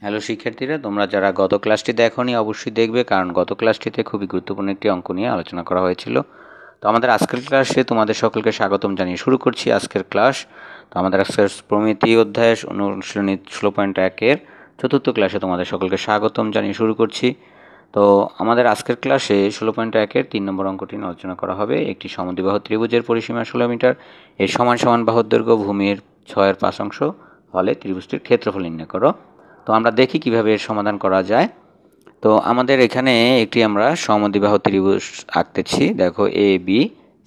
Hello শিক্ষার্থীরা, তোমরা যারা গত ক্লাসটি দেখোনি অবশ্যই দেখবে, কারণ গত ক্লাসটিতে খুবই গুরুত্বপূর্ণ একটি অঙ্ক নিয়ে আলোচনা করা হয়েছিল। তো আমাদের আজকের ক্লাসে তোমাদের সকলকে স্বাগতম জানিয়ে শুরু করছি আজকের ক্লাস। তো আমাদের আজকের প্রমিতি অধ্যায় অনুশীলনী 16.1-এর চতুর্থ ক্লাসে তোমাদের সকলকে স্বাগতম জানিয়ে শুরু করছি। তো আমাদের আজকের ক্লাসে 16.1-এর 3 নম্বর অঙ্কটি নিয়ে আলোচনা করা হবে। একটি সমদ্বিবাহু ত্রিভুজের পরিসীমা 16 মিটার, এর সমান সমান বাহুর দৈর্ঘ্য ভূমির 6/5 হলে ত্রিভুজটির ক্ষেত্রফল নির্ণয় করো। তো আমরা দেখি কিভাবে এর সমাধান করা যায়। তো আমাদের এখানে একটি আমরা সমদ্বিবাহু ত্রিভুজ আঁকতেছি। দেখো এ বি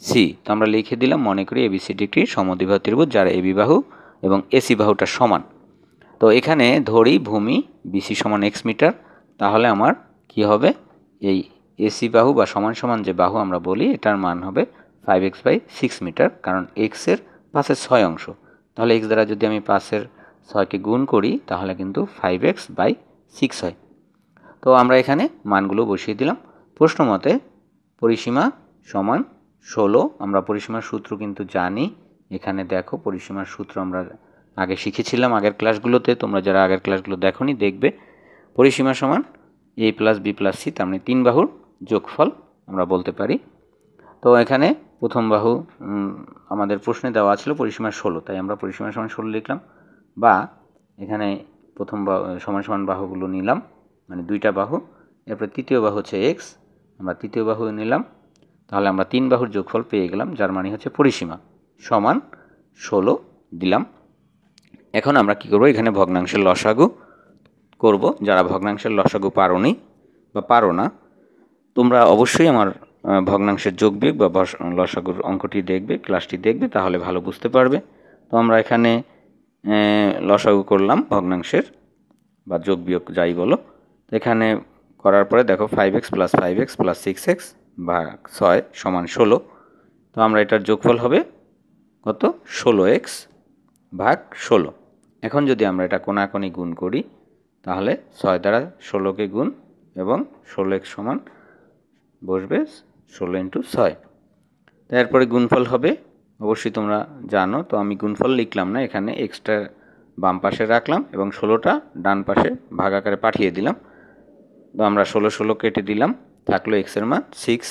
সি, তো আমরা লিখে দিলাম, মনে করি এবিসিডি একটি সমদ্বিবাহু ত্রিভুজ যার এবি বাহু এবং এসি বাহুটা সমান। তো এখানে ধরি ভূমি বিসি সমান এক্স মিটার, তাহলে আমার কি হবে, এই এসি বাহু বা সমান সমান যে বাহু আমরা বলি এটার মান হবে 5x/6 মিটার, কারণ এক্সের 5/6 তাহলে এক্স দ্বারা যদি আমি 5/6কে গুণ করি তাহলে কিন্তু 5x/6 হয়। তো আমরা এখানে মানগুলো বসিয়ে দিলাম। প্রশ্ন মতে পরিসীমা সমান 16, আমরা পরিসীমার সূত্র কিন্তু জানি। এখানে দেখো পরিসীমার সূত্র আমরা আগে শিখেছিলাম আগের ক্লাসগুলোতে, তোমরা যারা আগের ক্লাসগুলো দেখোনি দেখবে। পরিসীমা সমান a + b + c, তার মানে 3 বাহুর যোগফল আমরা বলতে পারি। তো এখানে প্রথম বাহু আমাদের প্রশ্নে দেওয়া ছিল পরিসীমা 16, তাই আমরা পরিসীমা সমান 16 লিখলাম, বা এখানে প্রথম সমান সমান বাহুগুলো নিলাম, মানে দুইটা বাহু। এরপর তৃতীয় বাহু হচ্ছে এক্স, আমরা তৃতীয় বাহু নিলাম, তাহলে আমরা 3 বাহুর যোগফল পেয়ে গেলাম, যার মানে হচ্ছে পরিসীমা সমান 16 দিলাম। এখন আমরা কি করব, এখানে ভগ্নাংশের লসাগু করব। যারা ভগ্নাংশের লসাগু পারোনি বা পারো না, তোমরা অবশ্যই আমার ভগ্নাংশের যোগবিয়োগ বা লসাগুর অঙ্কটি দেখবে, ক্লাসটি দেখবে, তাহলে ভালো বুঝতে পারবে। তো আমরা এখানে লসাগু করলাম ভগ্নাংশের বা যোগবিয়োগ যাই বলো। তো এখানে করার পরে দেখো 5x + 5x + 6x ভাগ 6 সমান 16। তো আমরা এটার যোগফল হবে কত, 16x ভাগ 16। এখন যদি আমরা এটা কোণাকোণি গুণ করি তাহলে 6 দ্বারা 16কে গুণ এবং 16x সমান বসবে 16 × 6। তারপরে গুণফল হবে, অবশ্যই তোমরা জানো। তো আমি গুণফল লিখলাম না, এখানে এক্সট্রা বাম পাশে রাখলাম এবং 16টা ডান পাশে ভাগ আকারে পাঠিয়ে দিলাম। তো আমরা 16 কেটে দিলাম, থাকলো এক্সের মান 6,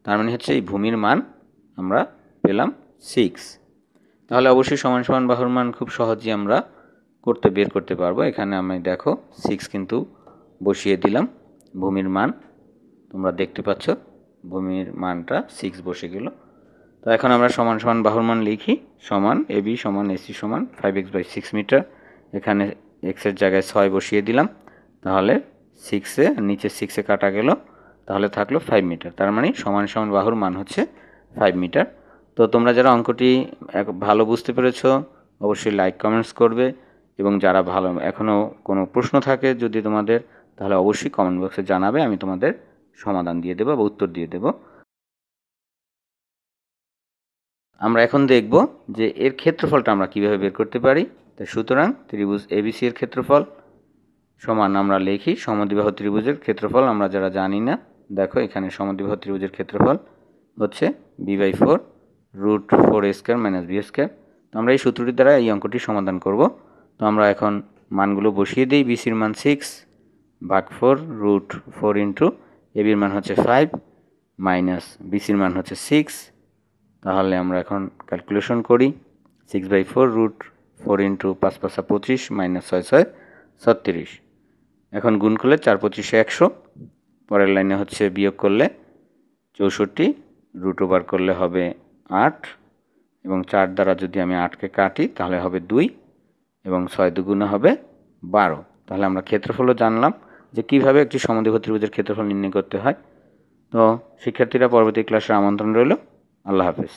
তার মানে হচ্ছে এই ভূমির মান আমরা পেলাম 6। তাহলে অবশ্যই সমান সমান বাহুর মান খুব সহজেই আমরা বের করতে পারবো। এখানে আমি দেখো 6 কিন্তু বসিয়ে দিলাম, ভূমির মান তোমরা দেখতে পাচ্ছ, ভূমির মানটা 6 বসে গেল। তো এখন আমরা সমান সমান বাহুর মান লিখি, সমান এবি সমান এসি সমান 5x/6 মিটার। এখানে এক্সের জায়গায় 6 বসিয়ে দিলাম, তাহলে 6-এ নিচে 6-এ কাটা গেল, তাহলে থাকলো 5 মিটার, তার মানে সমান সমান বাহুর মান হচ্ছে 5 মিটার। তো তোমরা যারা অঙ্কটি ভালো বুঝতে পেরেছো অবশ্যই লাইক কমেন্টস করবে, এবং যারা ভালো এখনও কোনো প্রশ্ন থাকে যদি তোমাদের, তাহলে অবশ্যই কমেন্ট বক্সে জানাবে, আমি তোমাদের সমাধান দিয়ে দেবো বা উত্তর দিয়ে দেবো। আমরা এখন দেখব যে এর ক্ষেত্রফলটা আমরা কিভাবে বের করতে পারি। তাই সুতরাং ত্রিভুজ এবিসি এর ক্ষেত্রফল সমান আমরা লিখি সমদ্বিবাহু ত্রিভুজের ক্ষেত্রফল, আমরা যারা জানি না দেখো এখানে সমদ্বিবাহু ত্রিভুজের ক্ষেত্রফল হচ্ছে b/4 √4a² - b²। তো আমরা এই সূত্রটির দ্বারা এই অঙ্কটি সমাধান করব। তো আমরা এখন মানগুলো বসিয়ে দিই। বিসির মান 6 ভাগ 4 √4 × এবির মান হচ্ছে 5 মাইনাস বিসির মান হচ্ছে 6। তাহলে আমরা এখন ক্যালকুলেশন করি, 6/4 √4 × 5 × 25 - 6 × 6 = 36। এখন গুণ করলে 4 × 25 = 100, পরের লাইনে হচ্ছে বিয়োগ করলে 64, √ওভার করলে হবে 8, এবং 4 দ্বারা যদি আমি 8কে কাটি তাহলে হবে 2, এবং 6 দুগুণে হবে 12। তাহলে আমরা ক্ষেত্রফলও জানলাম যে কীভাবে একটি সমদ্বিবাহু ত্রিভুজের ক্ষেত্রফল নির্ণয় করতে হয়। তো শিক্ষার্থীরা পরবর্তী ক্লাসে আমন্ত্রণ রইল। আল্লাহ হাফেজ।